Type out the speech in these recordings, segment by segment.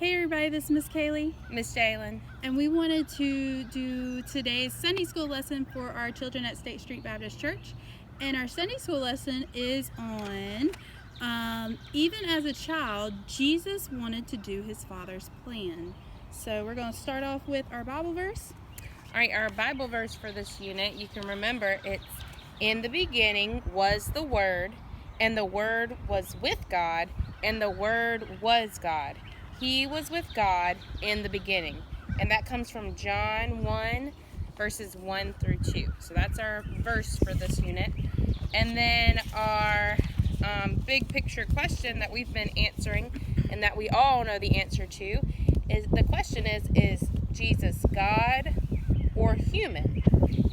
Hey everybody, this is Miss Kaylee. Miss Jalen. And we wanted to do today's Sunday school lesson for our children at State Street Baptist Church. And our Sunday school lesson is on, even as a child, Jesus wanted to do his Father's plan. So we're going to start off with our Bible verse. All right, our Bible verse for this unit, you can remember it's, in the beginning was the Word, and the Word was with God, and the Word was God. He was with God in the beginning. And that comes from John 1, verses 1 through 2. So that's our verse for this unit. And then our big picture question that we've been answering and that we all know the answer to is, the question is Jesus God or human?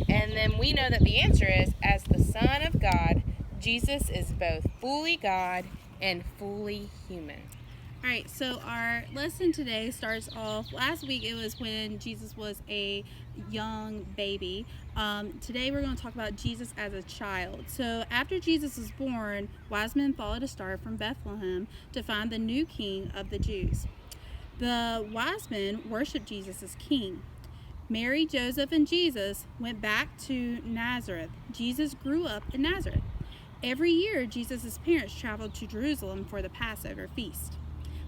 And then we know that the answer is, as the Son of God, Jesus is both fully God and fully human. All right, so our lesson today starts off, last week it was when Jesus was a young baby. Today we're going to talk about Jesus as a child. So after Jesus was born, wise men followed a star from Bethlehem to find the new king of the Jews. The wise men worshiped Jesus as king. Mary, Joseph, and Jesus went back to Nazareth. Jesus grew up in Nazareth. Every year, Jesus' parents traveled to Jerusalem for the Passover feast.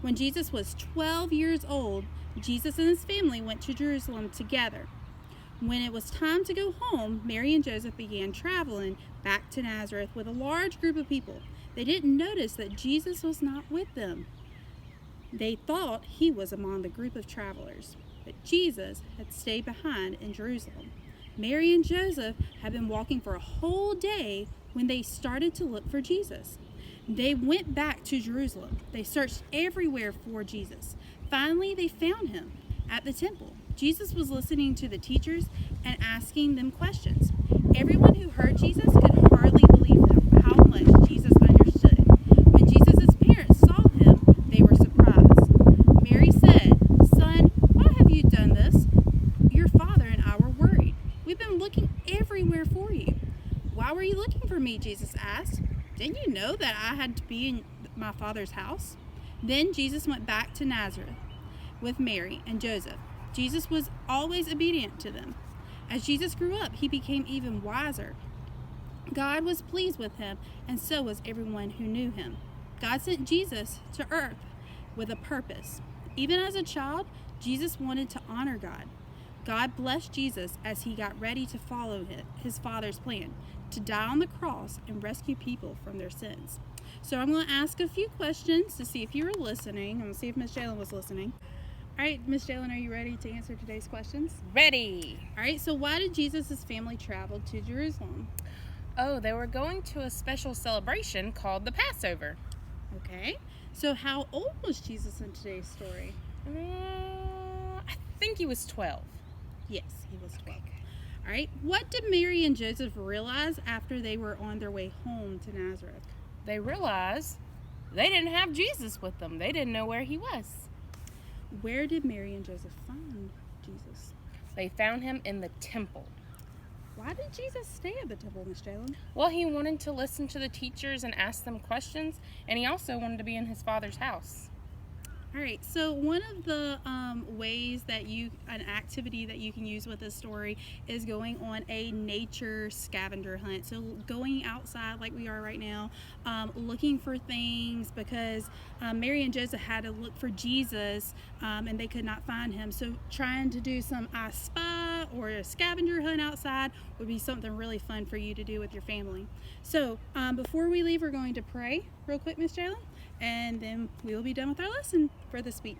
When Jesus was 12 years old, Jesus and his family went to Jerusalem together. When it was time to go home, Mary and Joseph began traveling back to Nazareth with a large group of people. They didn't notice that Jesus was not with them. They thought he was among the group of travelers, but Jesus had stayed behind in Jerusalem. Mary and Joseph had been walking for a whole day when they started to look for Jesus. They went back to Jerusalem. They searched everywhere for Jesus. Finally, they found him at the temple. Jesus was listening to the teachers and asking them questions. Everyone who heard Jesus could hardly believe how much Jesus understood. When Jesus' parents saw him, they were surprised. Mary said, "Son, why have you done this? Your father and I were worried. We've been looking everywhere for you." "Why were you looking for me?" Jesus asked. "Didn't you know that I had to be in my Father's house?" Then Jesus went back to Nazareth with Mary and Joseph. Jesus was always obedient to them. As Jesus grew up, he became even wiser. God was pleased with him, and so was everyone who knew him. God sent Jesus to earth with a purpose. Even as a child, Jesus wanted to honor God. God blessed Jesus as he got ready to follow his Father's plan, to die on the cross and rescue people from their sins. So I'm going to ask a few questions to see if you were listening. I'm going to see if Miss Jalen was listening. All right, Miss Jalen, are you ready to answer today's questions? Ready. All right, so why did Jesus' family travel to Jerusalem? Oh, they were going to a special celebration called the Passover. Okay, so how old was Jesus in today's story? I think he was 12. Yes, he was 12. All right, what did Mary and Joseph realize after they were on their way home to Nazareth? They realized they didn't have Jesus with them. They didn't know where he was. Where did Mary and Joseph find Jesus? They found him in the temple. Why did Jesus stay at the temple, Miss Jalen? Well, he wanted to listen to the teachers and ask them questions, and he also wanted to be in his Father's house. All right, so one of the ways that an activity that you can use with this story is going on a nature scavenger hunt. So going outside like we are right now, looking for things, because Mary and Joseph had to look for Jesus and they could not find him. So trying to do some I Spy or a scavenger hunt outside would be something really fun for you to do with your family. So before we leave, we're going to pray real quick, Miss Jalen, and then we will be done with our lesson for this week.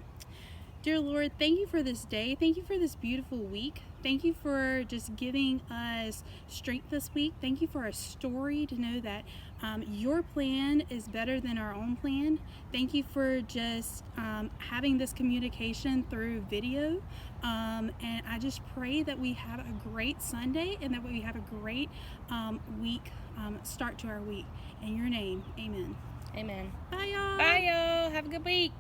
Dear Lord, thank you for this day. Thank you for this beautiful week. Thank you for just giving us strength this week. Thank you for a story to know that your plan is better than our own plan. Thank you for just having this communication through video. And I just pray that we have a great Sunday and that we have a great week, start to our week. In your name, amen. Amen. Bye, y'all. Bye, y'all. Have a good week.